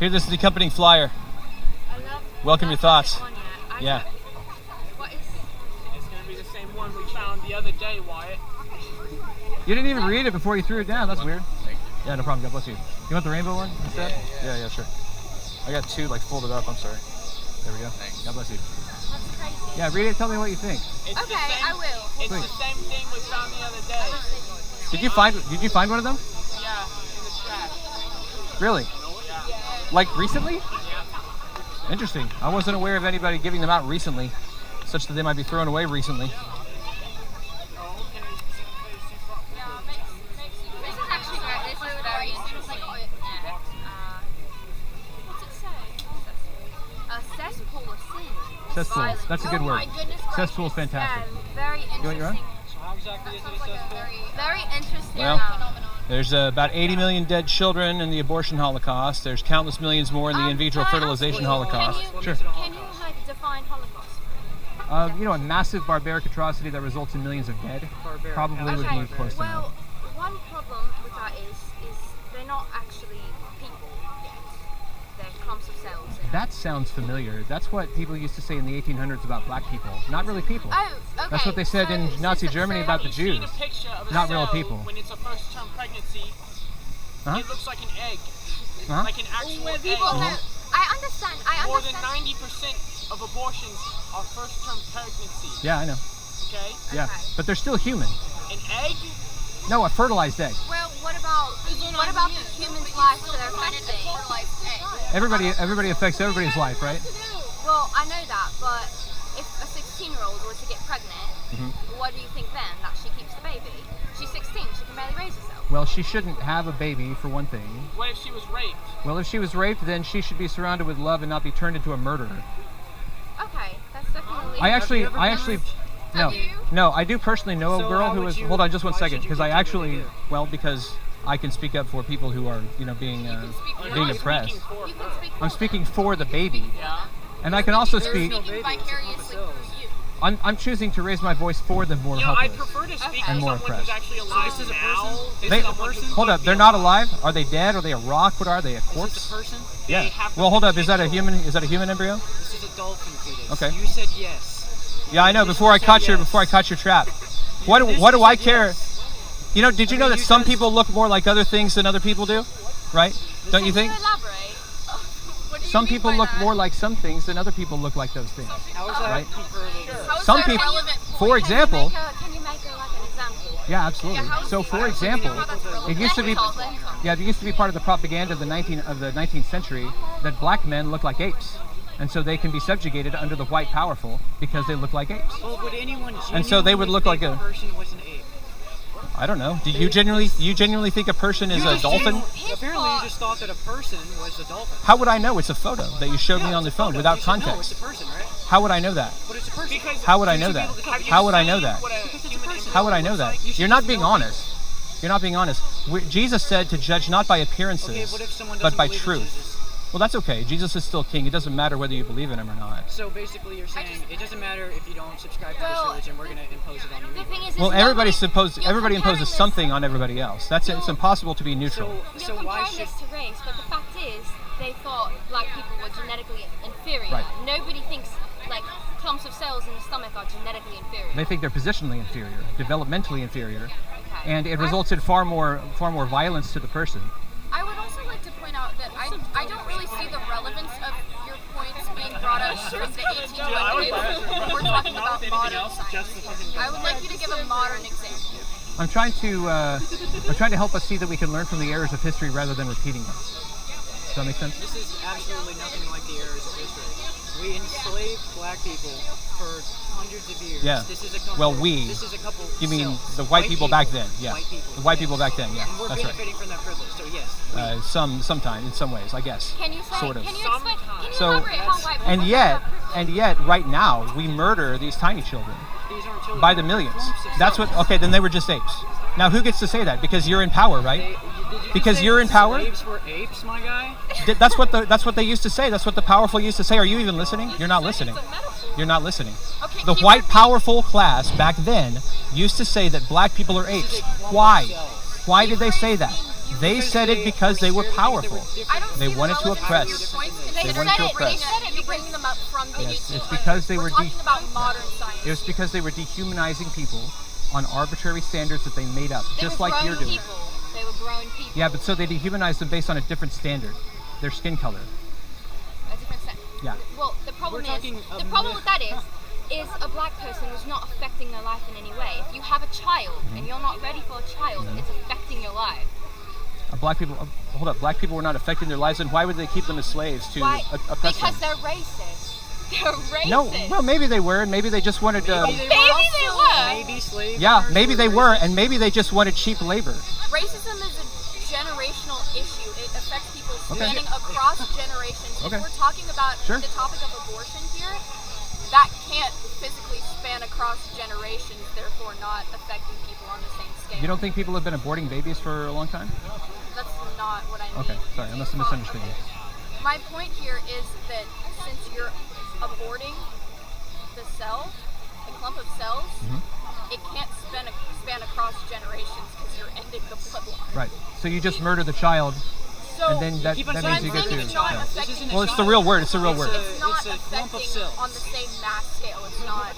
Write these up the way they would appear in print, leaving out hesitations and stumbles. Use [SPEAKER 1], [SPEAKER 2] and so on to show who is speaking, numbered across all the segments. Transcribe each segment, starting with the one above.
[SPEAKER 1] Here, this is the accompanying flyer. Welcome your thoughts. Yeah.
[SPEAKER 2] It's going to be the same one we found the other day, Wyatt.
[SPEAKER 1] You didn't even read it before you threw it down. That's weird. Yeah, no problem. God bless you. You want the rainbow one instead? Yeah, sure. I got two like folded up. I'm sorry. There we go. Thanks. God bless you.
[SPEAKER 3] That's crazy.
[SPEAKER 1] Yeah, read it. Tell me what you think.
[SPEAKER 3] I will.
[SPEAKER 2] It's the same thing we found the other day.
[SPEAKER 1] Did you find one of them?
[SPEAKER 2] Yeah, in the trash.
[SPEAKER 1] Really?
[SPEAKER 2] Yeah.
[SPEAKER 1] Like recently?
[SPEAKER 2] Yeah.
[SPEAKER 1] Interesting. I wasn't aware of anybody giving them out recently, such that they might be thrown away recently.
[SPEAKER 3] This is actually very interesting. What's it say? A cesspool of sin.
[SPEAKER 1] Cesspool. That's a good word.
[SPEAKER 3] My goodness
[SPEAKER 1] Cesspool is
[SPEAKER 3] gracious.
[SPEAKER 1] fantastic.
[SPEAKER 3] Yeah, very interesting.
[SPEAKER 1] You want your own?
[SPEAKER 2] So how exactly is it a cesspool?
[SPEAKER 3] Very interesting
[SPEAKER 1] Well,
[SPEAKER 3] phenomenon.
[SPEAKER 1] There's about 80 million dead children in the abortion holocaust. There's countless millions more in the in vitro fertilization holocaust.
[SPEAKER 3] Can you like define Holocaust?
[SPEAKER 1] A massive barbaric atrocity that results in millions of dead. Probably would be close to that.
[SPEAKER 3] Well, one problem with that is they're not actually people yet. They're clumps of cells.
[SPEAKER 1] That sounds familiar. That's what people used to say in the 1800s about black people. Not really people.
[SPEAKER 3] Oh, okay.
[SPEAKER 1] That's what they said in Nazi Germany about the Jews.
[SPEAKER 2] Seen a picture of a
[SPEAKER 1] Not
[SPEAKER 2] cell
[SPEAKER 1] real people.
[SPEAKER 2] When it's a first-term pregnancy,
[SPEAKER 1] Uh-huh.
[SPEAKER 2] it looks like an egg,
[SPEAKER 1] Uh-huh.
[SPEAKER 2] like an actual egg.
[SPEAKER 3] I understand.
[SPEAKER 2] More than 90% of abortions are first-term pregnancies.
[SPEAKER 1] Yeah, I know.
[SPEAKER 2] Okay.
[SPEAKER 1] Yeah,
[SPEAKER 3] Okay.
[SPEAKER 1] but they're still human.
[SPEAKER 2] An egg?
[SPEAKER 1] No, a fertilized egg.
[SPEAKER 3] Well, what about the human's life that they're affecting?
[SPEAKER 1] Everybody affects everybody's life, right?
[SPEAKER 3] Well, I know that, but if a 16-year-old were to get pregnant,
[SPEAKER 1] Mm-hmm.
[SPEAKER 3] what do you think then? That she keeps the baby? She's 16. She can barely raise herself.
[SPEAKER 1] Well, she shouldn't have a baby, for one thing.
[SPEAKER 2] What if she was raped?
[SPEAKER 1] Well, if she was raped, then she should be surrounded with love and not be turned into a murderer.
[SPEAKER 3] Okay, that's definitely.
[SPEAKER 1] No, I do personally know a
[SPEAKER 4] So
[SPEAKER 1] girl
[SPEAKER 4] how
[SPEAKER 1] who
[SPEAKER 4] would
[SPEAKER 1] was.
[SPEAKER 4] you-
[SPEAKER 1] Hold on, just one
[SPEAKER 4] why
[SPEAKER 1] second,
[SPEAKER 4] should you
[SPEAKER 1] because I
[SPEAKER 4] continue
[SPEAKER 1] actually,
[SPEAKER 4] to do?
[SPEAKER 1] because I can speak up for people who are, being oppressed.
[SPEAKER 3] You can speak.
[SPEAKER 1] I'm speaking for the baby,
[SPEAKER 2] Yeah.
[SPEAKER 1] and I can also
[SPEAKER 4] There's
[SPEAKER 1] speak.
[SPEAKER 4] no
[SPEAKER 3] Speaking
[SPEAKER 4] baby, it's
[SPEAKER 3] vicariously
[SPEAKER 4] cells.
[SPEAKER 3] through you.
[SPEAKER 1] I'm choosing to raise my voice for the more
[SPEAKER 2] You know, I
[SPEAKER 1] helpless.
[SPEAKER 2] prefer to speak
[SPEAKER 3] And
[SPEAKER 2] to
[SPEAKER 1] more
[SPEAKER 2] someone
[SPEAKER 1] oppressed.
[SPEAKER 2] who's actually alive
[SPEAKER 4] this is a
[SPEAKER 2] now.
[SPEAKER 4] person?
[SPEAKER 2] than
[SPEAKER 1] They,
[SPEAKER 2] someone who
[SPEAKER 1] hold
[SPEAKER 2] could
[SPEAKER 1] up,
[SPEAKER 2] be
[SPEAKER 1] they're not
[SPEAKER 2] alive.
[SPEAKER 1] alive? Are they dead? Are they a rock? What are they? A
[SPEAKER 4] Is this
[SPEAKER 1] corpse?
[SPEAKER 4] a person?
[SPEAKER 2] They
[SPEAKER 1] Yeah.
[SPEAKER 2] have the
[SPEAKER 1] Well, hold up. Is that a
[SPEAKER 2] potential.
[SPEAKER 1] human? Is that a human embryo?
[SPEAKER 4] This is a dolphin fetus.
[SPEAKER 1] Okay.
[SPEAKER 4] You said yes.
[SPEAKER 1] Yeah, I know. Before I caught your trap. What do I care? Did you know that some people look more like other things than other people do? Right? Don't you think?
[SPEAKER 3] Can you elaborate? What do you
[SPEAKER 1] Some
[SPEAKER 3] mean
[SPEAKER 1] people
[SPEAKER 3] by
[SPEAKER 1] look
[SPEAKER 3] that?
[SPEAKER 1] more like some things than other people look like those things.
[SPEAKER 4] How is that
[SPEAKER 1] Right.
[SPEAKER 4] comparable?
[SPEAKER 3] How is
[SPEAKER 1] Some
[SPEAKER 3] that
[SPEAKER 1] people-
[SPEAKER 3] relevant?
[SPEAKER 1] for
[SPEAKER 3] Can you
[SPEAKER 1] example-
[SPEAKER 3] make like an example?
[SPEAKER 1] Yeah, absolutely. So, for example, it used to be, it used to be part of the propaganda of the 19th century that black men look like apes, and so they can be subjugated under the white powerful because they look like apes.
[SPEAKER 4] Well, would anyone
[SPEAKER 1] And so they would look like
[SPEAKER 4] think
[SPEAKER 1] a-
[SPEAKER 4] person was an ape?
[SPEAKER 1] I don't know. Do you genuinely think a person is a dolphin?
[SPEAKER 4] Apparently, you just thought that a person was a dolphin.
[SPEAKER 1] How would I know? It's a photo that you showed me on the
[SPEAKER 4] it's a
[SPEAKER 1] phone
[SPEAKER 4] photo.
[SPEAKER 1] without
[SPEAKER 4] You should know
[SPEAKER 1] context.
[SPEAKER 4] it's a person, right?
[SPEAKER 1] How would I know that?
[SPEAKER 4] But it's a person.
[SPEAKER 2] Because
[SPEAKER 1] How would I
[SPEAKER 4] You
[SPEAKER 1] know
[SPEAKER 4] should be
[SPEAKER 1] that?
[SPEAKER 4] able to tell.
[SPEAKER 2] have you
[SPEAKER 1] How would I
[SPEAKER 2] seen
[SPEAKER 1] know that?
[SPEAKER 2] what a
[SPEAKER 4] Because it's a
[SPEAKER 2] human
[SPEAKER 4] person.
[SPEAKER 2] embryo
[SPEAKER 1] How would I know
[SPEAKER 2] looks
[SPEAKER 1] that?
[SPEAKER 2] like?
[SPEAKER 4] You should
[SPEAKER 1] You're not
[SPEAKER 4] just
[SPEAKER 1] being
[SPEAKER 4] know
[SPEAKER 1] honest. You're not being honest. Jesus said to judge not by
[SPEAKER 4] Okay,
[SPEAKER 1] appearances,
[SPEAKER 4] what if someone
[SPEAKER 1] but
[SPEAKER 4] doesn't
[SPEAKER 1] by
[SPEAKER 4] believe in
[SPEAKER 1] truth.
[SPEAKER 4] Jesus?
[SPEAKER 1] Well, that's okay. Jesus is still king. It doesn't matter whether you believe in him or not.
[SPEAKER 4] So basically, you're saying it doesn't matter if you don't subscribe to this religion. We're going to impose it on you.
[SPEAKER 3] The thing is,
[SPEAKER 1] Well, everybody imposes
[SPEAKER 3] comparing
[SPEAKER 1] something on everybody else. It's impossible to be neutral.
[SPEAKER 4] So
[SPEAKER 3] You're
[SPEAKER 4] why
[SPEAKER 3] comparing
[SPEAKER 4] should?
[SPEAKER 3] this to race, but the fact is, they thought black people were genetically inferior.
[SPEAKER 1] Right.
[SPEAKER 3] Nobody thinks like clumps of cells in the stomach are genetically inferior.
[SPEAKER 1] They think they're positionally inferior, developmentally inferior, and it results in far more violence to the person.
[SPEAKER 5] I would also like to point out that I don't really see the relevance of your points being brought up from the 1800s. We're talking about modern science. I would like you to give a modern example.
[SPEAKER 1] I'm trying to help us see that we can learn from the errors of history rather than repeating them. Does that make sense?
[SPEAKER 4] This is absolutely nothing like the errors of history. We enslaved black people for hundreds of years.
[SPEAKER 1] Yeah.
[SPEAKER 4] This is a couple.
[SPEAKER 1] Well, we.
[SPEAKER 4] This is a couple.
[SPEAKER 1] You mean
[SPEAKER 4] cells.
[SPEAKER 1] the white people back then? Yeah.
[SPEAKER 4] White people.
[SPEAKER 1] The white people back then. Yeah,
[SPEAKER 4] And we're
[SPEAKER 1] that's right.
[SPEAKER 4] benefiting from that privilege. So yes.
[SPEAKER 1] Sometimes in some ways, I guess.
[SPEAKER 3] Can you say?
[SPEAKER 1] Sort of.
[SPEAKER 3] Can you explain? Can you
[SPEAKER 1] So-
[SPEAKER 3] elaborate how white people
[SPEAKER 1] And yet, right now, we murder these tiny children
[SPEAKER 4] These aren't children.
[SPEAKER 1] by the millions.
[SPEAKER 4] Clumps of
[SPEAKER 1] That's
[SPEAKER 4] cells.
[SPEAKER 1] what. Okay, then they were just apes. Now, who gets to say that? Because you're in power, right?
[SPEAKER 4] Did you just
[SPEAKER 1] Because
[SPEAKER 4] say
[SPEAKER 1] you're in power?
[SPEAKER 4] Slaves were apes, my guy.
[SPEAKER 1] That's what they used to say. That's what the powerful used to say. Are you even listening? You're not listening. You're not listening.
[SPEAKER 5] Okay,
[SPEAKER 1] The
[SPEAKER 5] can you
[SPEAKER 1] white
[SPEAKER 5] repeat?
[SPEAKER 1] powerful class back then used to say that black people are apes. Why? Why did they say that? They said it because they were powerful.
[SPEAKER 5] I don't
[SPEAKER 1] They
[SPEAKER 5] see the
[SPEAKER 1] wanted to
[SPEAKER 5] relevance
[SPEAKER 1] oppress.
[SPEAKER 5] of your points.
[SPEAKER 1] They
[SPEAKER 5] They
[SPEAKER 1] wanted to
[SPEAKER 5] said it.
[SPEAKER 1] oppress.
[SPEAKER 5] They said it. You're bringing them up from the
[SPEAKER 1] Yes,
[SPEAKER 5] 1800s.
[SPEAKER 1] it's because they were
[SPEAKER 5] We're talking about modern science.
[SPEAKER 1] It was because they were dehumanizing people on arbitrary standards that they made up,
[SPEAKER 5] They
[SPEAKER 1] just
[SPEAKER 5] were
[SPEAKER 1] like you're
[SPEAKER 5] grown
[SPEAKER 1] doing.
[SPEAKER 5] people. They were grown people.
[SPEAKER 1] Yeah, but so they dehumanized them based on a different standard, their skin color.
[SPEAKER 5] A different set.
[SPEAKER 1] Yeah.
[SPEAKER 5] Well, the problem
[SPEAKER 4] We're talking
[SPEAKER 5] is
[SPEAKER 4] of
[SPEAKER 5] the problem
[SPEAKER 4] myth.
[SPEAKER 5] with that is a black person is not affecting their life in any way. If you have a child
[SPEAKER 1] Mm-hmm.
[SPEAKER 5] and you're not ready for a child, it's affecting your life.
[SPEAKER 1] Black people, hold up, black people were not affecting their lives, and why would they keep them as slaves to
[SPEAKER 5] Why?
[SPEAKER 1] oppress
[SPEAKER 5] Because
[SPEAKER 1] them?
[SPEAKER 5] they're racist. They're racist.
[SPEAKER 1] No, well, maybe they were, and maybe they just wanted to.
[SPEAKER 5] Maybe they were.
[SPEAKER 4] Maybe slaves.
[SPEAKER 1] Yeah, maybe they were, and maybe they just wanted cheap labor.
[SPEAKER 5] Racism is a generational issue. It affects people
[SPEAKER 1] Okay.
[SPEAKER 5] spanning across generations.
[SPEAKER 1] Okay.
[SPEAKER 5] If we're talking about
[SPEAKER 1] Sure.
[SPEAKER 5] the topic of abortion here, that can't physically span across generations, therefore not affecting people on the same scale.
[SPEAKER 1] You don't think people have been aborting babies for a long time?
[SPEAKER 5] That's not what I mean.
[SPEAKER 1] Okay, sorry, I must have misunderstood you.
[SPEAKER 5] My point here is that since you're aborting the cell, the clump of cells,
[SPEAKER 1] Mm-hmm.
[SPEAKER 5] it can't span across generations because you're ending the bloodline.
[SPEAKER 1] Right. So you just murder the child,
[SPEAKER 5] So,
[SPEAKER 1] and then that
[SPEAKER 4] keep on
[SPEAKER 1] means
[SPEAKER 4] saying
[SPEAKER 1] you
[SPEAKER 5] I'm
[SPEAKER 1] get
[SPEAKER 5] saying
[SPEAKER 1] to.
[SPEAKER 5] it's not
[SPEAKER 1] Yeah.
[SPEAKER 5] affecting
[SPEAKER 4] isn't a
[SPEAKER 1] Well, it's the real word. It's the real word.
[SPEAKER 5] It's not
[SPEAKER 4] It's a clump of
[SPEAKER 5] affecting
[SPEAKER 4] cells.
[SPEAKER 5] on the same mass scale. It's not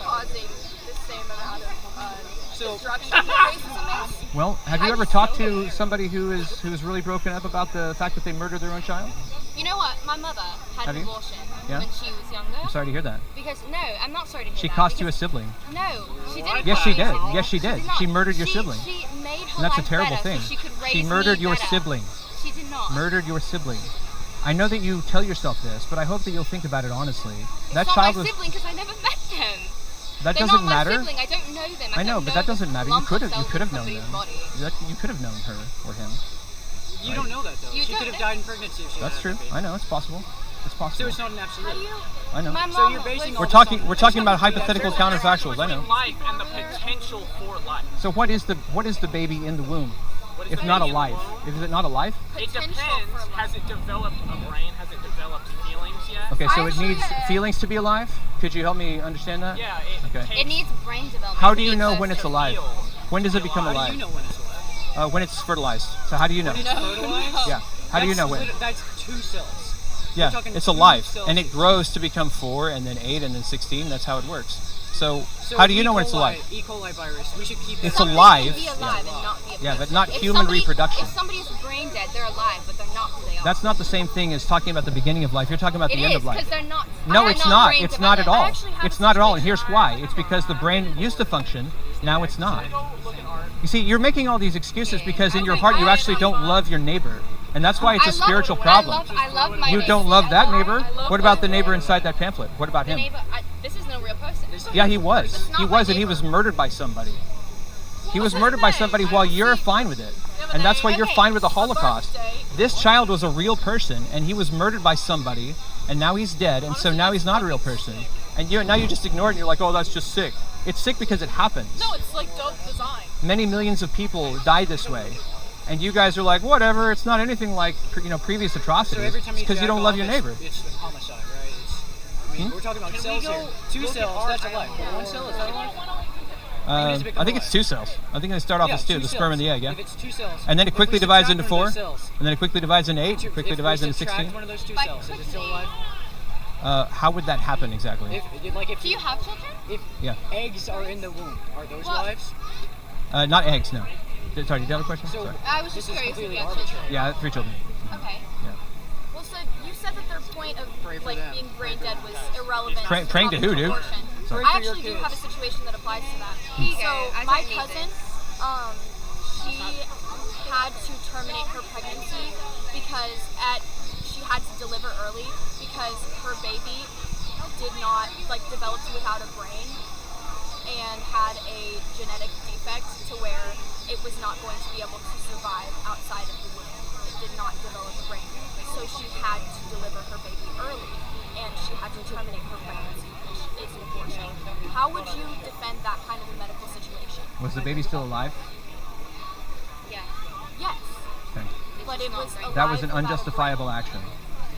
[SPEAKER 5] causing the same amount of
[SPEAKER 4] So-
[SPEAKER 5] destruction that racism is.
[SPEAKER 1] Well, have you
[SPEAKER 5] I
[SPEAKER 1] ever
[SPEAKER 5] just
[SPEAKER 1] talked
[SPEAKER 5] know
[SPEAKER 1] to somebody who's really broken up about the fact that they murdered their own child?
[SPEAKER 5] You know what? My mother had
[SPEAKER 1] Have
[SPEAKER 5] an
[SPEAKER 1] you?
[SPEAKER 5] abortion
[SPEAKER 1] Yeah?
[SPEAKER 5] when she was younger.
[SPEAKER 1] I'm sorry to hear that.
[SPEAKER 5] Because no, I'm not sorry to hear
[SPEAKER 1] She
[SPEAKER 5] that.
[SPEAKER 1] cost you a
[SPEAKER 5] because-
[SPEAKER 1] sibling.
[SPEAKER 5] No, she didn't.
[SPEAKER 1] Yes,
[SPEAKER 5] cost
[SPEAKER 1] she
[SPEAKER 5] me a
[SPEAKER 1] did.
[SPEAKER 5] sibling.
[SPEAKER 1] Yes, she did.
[SPEAKER 5] not.
[SPEAKER 1] She murdered your sibling.
[SPEAKER 5] She made her
[SPEAKER 1] And that's a
[SPEAKER 5] life
[SPEAKER 1] terrible
[SPEAKER 5] better
[SPEAKER 1] thing.
[SPEAKER 5] So she could raise
[SPEAKER 1] She murdered
[SPEAKER 5] me
[SPEAKER 1] your
[SPEAKER 5] better.
[SPEAKER 1] sibling.
[SPEAKER 5] She did not.
[SPEAKER 1] Murdered your sibling. I know that you tell yourself this, but I hope that you'll think about it honestly.
[SPEAKER 5] It's
[SPEAKER 1] That
[SPEAKER 5] not
[SPEAKER 1] child
[SPEAKER 5] my
[SPEAKER 1] was.
[SPEAKER 5] sibling because I never met them.
[SPEAKER 1] That
[SPEAKER 5] They're
[SPEAKER 1] doesn't
[SPEAKER 5] not my
[SPEAKER 1] matter.
[SPEAKER 5] sibling. I don't know them.
[SPEAKER 1] I know,
[SPEAKER 5] don't
[SPEAKER 1] but that
[SPEAKER 5] the
[SPEAKER 1] doesn't matter. You
[SPEAKER 5] lump
[SPEAKER 1] could
[SPEAKER 5] of
[SPEAKER 1] have. You
[SPEAKER 5] cells
[SPEAKER 1] could have
[SPEAKER 5] in
[SPEAKER 1] known
[SPEAKER 5] somebody's
[SPEAKER 1] them.
[SPEAKER 5] body.
[SPEAKER 1] You could have known her or him.
[SPEAKER 4] You don't know that though.
[SPEAKER 5] You
[SPEAKER 4] She
[SPEAKER 5] don't
[SPEAKER 4] could have
[SPEAKER 5] know.
[SPEAKER 4] died in pregnancy if she
[SPEAKER 1] That's
[SPEAKER 4] had
[SPEAKER 1] true.
[SPEAKER 4] a baby.
[SPEAKER 1] I know it's possible. It's
[SPEAKER 4] So
[SPEAKER 1] possible.
[SPEAKER 4] it's not an absolute.
[SPEAKER 5] How do you?
[SPEAKER 1] I know.
[SPEAKER 5] My
[SPEAKER 4] So
[SPEAKER 5] mom
[SPEAKER 4] you're basing
[SPEAKER 5] was-
[SPEAKER 4] all
[SPEAKER 1] We're
[SPEAKER 4] this
[SPEAKER 1] talking.
[SPEAKER 4] on-
[SPEAKER 1] We're talking about
[SPEAKER 4] There's
[SPEAKER 1] hypothetical
[SPEAKER 2] There's a difference
[SPEAKER 1] counterfactuals. I know.
[SPEAKER 2] between life and the potential for life.
[SPEAKER 1] So what is the baby in the womb?
[SPEAKER 2] What is
[SPEAKER 1] If
[SPEAKER 2] the
[SPEAKER 1] not a
[SPEAKER 2] baby in the
[SPEAKER 1] life,
[SPEAKER 2] womb?
[SPEAKER 1] is it not a life?
[SPEAKER 2] It
[SPEAKER 5] Potential
[SPEAKER 2] depends.
[SPEAKER 5] for life.
[SPEAKER 2] Has it developed a brain? Has it developed feelings yet?
[SPEAKER 1] Okay, so it
[SPEAKER 5] Actually,
[SPEAKER 1] needs feelings to be alive. Could you help me understand that?
[SPEAKER 2] Yeah, it
[SPEAKER 1] Okay.
[SPEAKER 2] takes
[SPEAKER 5] It needs brain development.
[SPEAKER 1] How
[SPEAKER 5] to
[SPEAKER 1] do you
[SPEAKER 5] be
[SPEAKER 1] know
[SPEAKER 5] a
[SPEAKER 1] when it's
[SPEAKER 5] person.
[SPEAKER 1] alive?
[SPEAKER 2] feel.
[SPEAKER 1] When does it become
[SPEAKER 4] How do
[SPEAKER 1] alive?
[SPEAKER 4] you know when it's alive?
[SPEAKER 1] When it's fertilized. So how do you know?
[SPEAKER 4] When it's fertilized?
[SPEAKER 1] Yeah. How do you know when?
[SPEAKER 4] That's 2 cells.
[SPEAKER 1] Yeah,
[SPEAKER 4] talking
[SPEAKER 1] it's
[SPEAKER 4] 2
[SPEAKER 1] alive,
[SPEAKER 4] cells.
[SPEAKER 1] and it grows to become 4, and then 8, and then 16. That's how it works. So
[SPEAKER 4] So
[SPEAKER 1] how do you know
[SPEAKER 4] E.
[SPEAKER 1] when it's
[SPEAKER 4] coli-
[SPEAKER 1] alive?
[SPEAKER 4] E. coli virus. We should keep that.
[SPEAKER 1] It's
[SPEAKER 5] Somebody
[SPEAKER 1] alive.
[SPEAKER 5] can be alive and not be a
[SPEAKER 1] Yeah, but
[SPEAKER 5] person.
[SPEAKER 1] not
[SPEAKER 5] If
[SPEAKER 1] human
[SPEAKER 5] somebody-
[SPEAKER 1] reproduction.
[SPEAKER 5] If somebody's brain dead, they're alive, but they're not who they are.
[SPEAKER 1] That's not the same thing as talking about the beginning of life. You're talking about
[SPEAKER 5] It
[SPEAKER 1] the end
[SPEAKER 5] is
[SPEAKER 1] of life.
[SPEAKER 5] because they're not.
[SPEAKER 1] No,
[SPEAKER 5] they're
[SPEAKER 1] it's not.
[SPEAKER 5] brain
[SPEAKER 1] It's not at
[SPEAKER 5] developed.
[SPEAKER 1] all.
[SPEAKER 5] I actually have
[SPEAKER 1] It's
[SPEAKER 5] a
[SPEAKER 1] not at all, and
[SPEAKER 5] situation
[SPEAKER 1] here's
[SPEAKER 5] where-
[SPEAKER 1] why. It's because the brain used to function. Now it's not.
[SPEAKER 2] Go look at art.
[SPEAKER 1] You see, you're making all these excuses because in
[SPEAKER 5] I
[SPEAKER 1] your
[SPEAKER 5] think
[SPEAKER 1] heart you
[SPEAKER 5] I
[SPEAKER 1] actually
[SPEAKER 5] love
[SPEAKER 1] don't love your neighbor, and that's why it's
[SPEAKER 5] I
[SPEAKER 1] a
[SPEAKER 5] love-
[SPEAKER 1] spiritual problem.
[SPEAKER 5] I love my
[SPEAKER 1] You
[SPEAKER 5] neighbor.
[SPEAKER 1] don't love that
[SPEAKER 5] I
[SPEAKER 1] neighbor?
[SPEAKER 5] love
[SPEAKER 1] What about
[SPEAKER 5] my
[SPEAKER 1] the neighbor
[SPEAKER 5] neighbor.
[SPEAKER 1] inside that pamphlet? What about
[SPEAKER 5] The
[SPEAKER 1] him?
[SPEAKER 5] neighbor. This isn't a real person.
[SPEAKER 1] Yeah, he was.
[SPEAKER 5] That's not
[SPEAKER 1] He
[SPEAKER 5] my
[SPEAKER 1] was, and he was
[SPEAKER 5] neighbor.
[SPEAKER 1] murdered by somebody. He was
[SPEAKER 5] was
[SPEAKER 1] murdered by
[SPEAKER 5] his
[SPEAKER 1] somebody
[SPEAKER 5] name?
[SPEAKER 1] while you're fine with it.
[SPEAKER 5] but
[SPEAKER 1] And that's why
[SPEAKER 5] they-
[SPEAKER 1] you're
[SPEAKER 5] okay,
[SPEAKER 1] fine with the
[SPEAKER 5] a
[SPEAKER 1] Holocaust.
[SPEAKER 5] birthday.
[SPEAKER 1] This child was a real person, and he was murdered by somebody, and now he's dead, and so now he's not a real person. And now you just ignore it, and you're like, oh, that's just sick. It's sick because it happens.
[SPEAKER 2] No, it's like dope design.
[SPEAKER 1] Many millions of people die this way. And you guys are like, whatever, it's not anything like previous
[SPEAKER 4] So
[SPEAKER 1] atrocities.
[SPEAKER 4] every time
[SPEAKER 1] It's
[SPEAKER 4] you
[SPEAKER 1] because you don't love your
[SPEAKER 4] jack off,
[SPEAKER 1] neighbor.
[SPEAKER 4] It's homicide, right? I mean, we're talking about
[SPEAKER 2] Can we
[SPEAKER 4] cells
[SPEAKER 2] go
[SPEAKER 4] here. 2
[SPEAKER 2] look at
[SPEAKER 4] cells,
[SPEAKER 2] art?
[SPEAKER 4] that's alive. 1 cell, is that alive?
[SPEAKER 1] I think it's 2 cells. I think they start off as 2,
[SPEAKER 4] 2
[SPEAKER 1] the sperm and the
[SPEAKER 4] cells.
[SPEAKER 1] egg, yeah?
[SPEAKER 4] If it's 2 cells.
[SPEAKER 1] And then it
[SPEAKER 4] if
[SPEAKER 1] quickly
[SPEAKER 4] we
[SPEAKER 1] divides
[SPEAKER 4] subtract
[SPEAKER 1] into
[SPEAKER 4] one of
[SPEAKER 1] 4,
[SPEAKER 4] those cells,
[SPEAKER 1] and then it quickly divides into 8, quickly
[SPEAKER 4] if
[SPEAKER 1] divides
[SPEAKER 4] we
[SPEAKER 1] into
[SPEAKER 4] subtract
[SPEAKER 1] 16.
[SPEAKER 4] one of those 2
[SPEAKER 5] Like
[SPEAKER 4] cells, is it still
[SPEAKER 5] quickly.
[SPEAKER 4] alive?
[SPEAKER 1] How would that happen exactly?
[SPEAKER 4] If
[SPEAKER 5] Do you have children?
[SPEAKER 4] if
[SPEAKER 1] Yeah.
[SPEAKER 4] eggs are in the womb, are those
[SPEAKER 5] Well-
[SPEAKER 4] lives?
[SPEAKER 1] Not eggs, no. Sorry, did you have a question?
[SPEAKER 4] So
[SPEAKER 1] Sorry.
[SPEAKER 5] I was
[SPEAKER 4] this
[SPEAKER 5] just
[SPEAKER 4] is
[SPEAKER 5] curious if
[SPEAKER 4] completely
[SPEAKER 5] you had children.
[SPEAKER 4] arbitrary.
[SPEAKER 1] Yeah, I have 3 children.
[SPEAKER 5] Okay.
[SPEAKER 1] Yeah.
[SPEAKER 5] Well, so you said that their point of
[SPEAKER 4] Pray for
[SPEAKER 5] like
[SPEAKER 4] them.
[SPEAKER 5] being brain dead was irrelevant.
[SPEAKER 1] Praying
[SPEAKER 5] to
[SPEAKER 1] to who, dude?
[SPEAKER 5] abortion.
[SPEAKER 1] Sorry.
[SPEAKER 5] I
[SPEAKER 4] Pray for your
[SPEAKER 5] actually do
[SPEAKER 4] kids.
[SPEAKER 5] have a situation that applies to that.
[SPEAKER 3] Here you
[SPEAKER 5] So
[SPEAKER 3] go. I
[SPEAKER 5] my
[SPEAKER 3] don't need
[SPEAKER 5] cousin, she had to terminate her pregnancy because she had to deliver early because her baby did not develop without a brain and had a genetic defect to where it was not going to be able to survive outside of the womb. It did not develop a brain. So she had to deliver her baby early and she had to terminate her pregnancy, which is an abortion. How would you defend that kind of a medical situation?
[SPEAKER 1] Was the baby still alive?
[SPEAKER 5] Yes. Yes.
[SPEAKER 1] Okay.
[SPEAKER 5] But it was alive
[SPEAKER 1] That was an
[SPEAKER 5] without a brain.
[SPEAKER 1] unjustifiable action.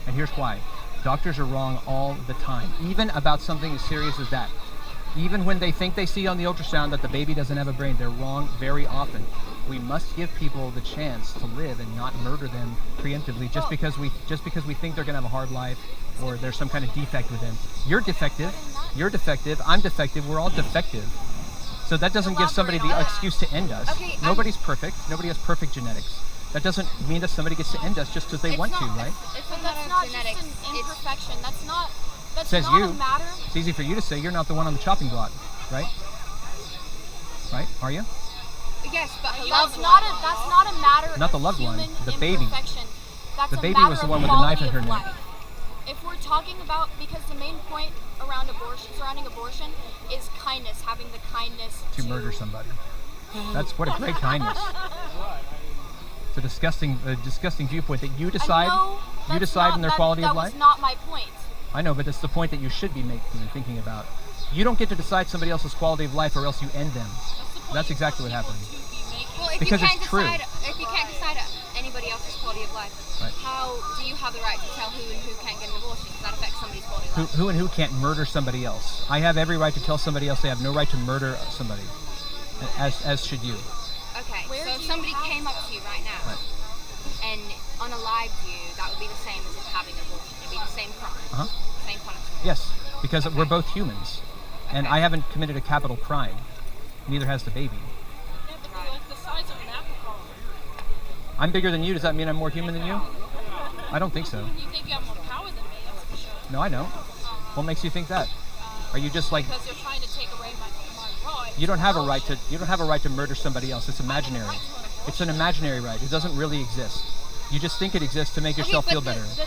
[SPEAKER 1] And here's why. Doctors are wrong all the time, even about something as serious as that. Even when they think they see on the ultrasound that the baby doesn't have a brain, they're wrong very often. We must give people the chance to live and not murder them preemptively just because we think they're going to have a hard life or there's some kind of defect with them. You're defective. You're defective. I'm defective. We're all defective. So that doesn't give somebody the excuse to end us.
[SPEAKER 3] Okay,
[SPEAKER 1] Nobody's perfect. Nobody has perfect genetics. That doesn't mean that somebody gets to end us just because they want to, right?
[SPEAKER 5] But that's not just an imperfection. That's not
[SPEAKER 1] Says
[SPEAKER 5] not
[SPEAKER 1] you.
[SPEAKER 5] a matter.
[SPEAKER 1] It's easy for you to say. You're not the one on the chopping block, right? Right? Are you?
[SPEAKER 3] Yes, but
[SPEAKER 5] That's not a matter
[SPEAKER 1] Not the
[SPEAKER 5] of
[SPEAKER 1] loved one,
[SPEAKER 5] human
[SPEAKER 1] the baby.
[SPEAKER 5] imperfection. That's
[SPEAKER 1] The
[SPEAKER 5] a
[SPEAKER 1] baby
[SPEAKER 5] matter
[SPEAKER 1] was the
[SPEAKER 5] of
[SPEAKER 1] one with the knife in
[SPEAKER 5] quality
[SPEAKER 1] her
[SPEAKER 5] of
[SPEAKER 1] neck.
[SPEAKER 5] life. If we're talking about, because the main point around surrounding abortion is kindness, having the kindness
[SPEAKER 1] To murder somebody. That's what a great kindness. It's a disgusting viewpoint that you decide. You decide in their quality of life.
[SPEAKER 5] That was not my point.
[SPEAKER 1] I know, but it's the point that you should be making and thinking about. You don't get to decide somebody else's quality of life, or else you end them. That's exactly what happened.
[SPEAKER 3] Well, if
[SPEAKER 1] Because
[SPEAKER 3] you can't
[SPEAKER 1] it's true.
[SPEAKER 3] If you can't decide anybody else's quality of life,
[SPEAKER 1] Right.
[SPEAKER 3] how do you have the right to tell who and who can't get an abortion? Because that affects somebody's quality of life.
[SPEAKER 1] Who and who can't murder somebody else? I have every right to tell somebody else they have no right to murder somebody, as should you.
[SPEAKER 3] Okay,
[SPEAKER 5] Where
[SPEAKER 3] so
[SPEAKER 5] do
[SPEAKER 3] if
[SPEAKER 5] you
[SPEAKER 3] somebody
[SPEAKER 5] have-
[SPEAKER 3] came up to you right now
[SPEAKER 1] Right.
[SPEAKER 3] and unalived you, that would be the same as if having an abortion. It'd be the same crime,
[SPEAKER 1] Uh-huh.
[SPEAKER 3] same punishment.
[SPEAKER 1] Yes, because we're both humans, and I haven't committed a capital crime. Neither has the baby.
[SPEAKER 2] Yeah, but like the size of an apple.
[SPEAKER 1] I'm bigger than you. Does that mean I'm more human than you? I don't think so.
[SPEAKER 2] You think you have more power than me, that's for sure.
[SPEAKER 1] No, I don't. What makes you think that? Are you just like
[SPEAKER 2] Because you're trying to take away my right.
[SPEAKER 1] you don't have a right to murder somebody else? It's imaginary. It's an imaginary right. It doesn't really exist. You just think it exists to make yourself feel better.
[SPEAKER 3] The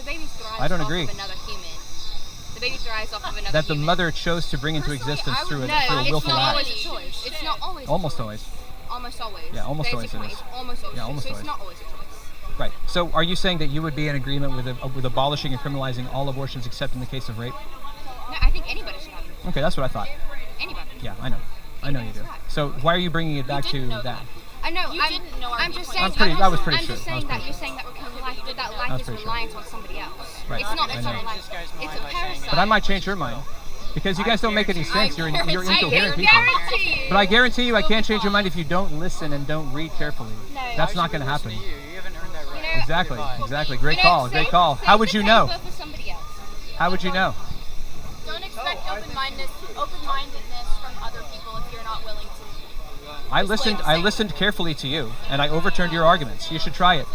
[SPEAKER 3] baby thrives
[SPEAKER 1] I don't
[SPEAKER 3] off
[SPEAKER 1] agree.
[SPEAKER 3] of another human. The baby thrives off of another
[SPEAKER 1] That the
[SPEAKER 3] human.
[SPEAKER 1] mother chose to bring into
[SPEAKER 5] Personally,
[SPEAKER 1] existence
[SPEAKER 5] I would
[SPEAKER 1] through
[SPEAKER 3] No,
[SPEAKER 1] a
[SPEAKER 3] it's
[SPEAKER 1] willful
[SPEAKER 3] not
[SPEAKER 1] act.
[SPEAKER 3] always a choice. It's not always.
[SPEAKER 1] Almost always.
[SPEAKER 3] Almost always.
[SPEAKER 1] Yeah, almost
[SPEAKER 3] There's
[SPEAKER 1] always
[SPEAKER 3] a
[SPEAKER 1] it
[SPEAKER 3] point.
[SPEAKER 1] is.
[SPEAKER 3] It's almost always.
[SPEAKER 1] Yeah,
[SPEAKER 3] true,
[SPEAKER 1] almost
[SPEAKER 3] so
[SPEAKER 1] always.
[SPEAKER 3] it's not always a choice.
[SPEAKER 1] Right. So are you saying that you would be in agreement with abolishing and criminalizing all abortions except in the case of rape?
[SPEAKER 3] No, I think anybody should have it.
[SPEAKER 1] Okay, that's what I thought.
[SPEAKER 3] Anybody.
[SPEAKER 1] Yeah, I know. I know you do. So why are you bringing it back to
[SPEAKER 5] didn't know
[SPEAKER 1] that?
[SPEAKER 3] I know.
[SPEAKER 5] You didn't know our
[SPEAKER 3] I'm just
[SPEAKER 5] viewpoint.
[SPEAKER 3] saying.
[SPEAKER 1] I was pretty
[SPEAKER 3] I'm
[SPEAKER 1] sure.
[SPEAKER 3] just
[SPEAKER 1] I was
[SPEAKER 3] saying that
[SPEAKER 1] pretty
[SPEAKER 3] you're
[SPEAKER 1] sure.
[SPEAKER 3] saying that we're killing life, but that
[SPEAKER 1] I
[SPEAKER 3] life
[SPEAKER 1] was
[SPEAKER 3] is
[SPEAKER 1] pretty sure.
[SPEAKER 3] reliant on somebody else.
[SPEAKER 1] Right.
[SPEAKER 3] It's not.
[SPEAKER 1] I
[SPEAKER 3] It's
[SPEAKER 1] know.
[SPEAKER 3] not reliant.
[SPEAKER 4] This guy's
[SPEAKER 3] It's
[SPEAKER 4] mind
[SPEAKER 3] a
[SPEAKER 4] by saying
[SPEAKER 3] parasite.
[SPEAKER 1] But I might change your mind. Because you guys don't make any sense. You're incoherent people.
[SPEAKER 3] guarantee you.
[SPEAKER 1] But I guarantee you I can't change your mind if you don't listen and don't read carefully.
[SPEAKER 3] No.
[SPEAKER 1] That's
[SPEAKER 4] Why
[SPEAKER 1] not
[SPEAKER 4] should
[SPEAKER 1] going to
[SPEAKER 4] we listen
[SPEAKER 1] happen.
[SPEAKER 4] to you? You haven't earned that right.
[SPEAKER 3] You know-
[SPEAKER 1] Exactly.
[SPEAKER 4] Goodbye.
[SPEAKER 1] Exactly. Great
[SPEAKER 3] You know,
[SPEAKER 1] call. Great
[SPEAKER 3] save-
[SPEAKER 1] call.
[SPEAKER 3] save
[SPEAKER 1] How would
[SPEAKER 3] the
[SPEAKER 1] you know?
[SPEAKER 3] paper for somebody else.
[SPEAKER 1] How would you know?
[SPEAKER 5] Don't expect open-mindedness from other people if you're not willing to.
[SPEAKER 1] I listened carefully to you and I overturned your arguments. You should try it.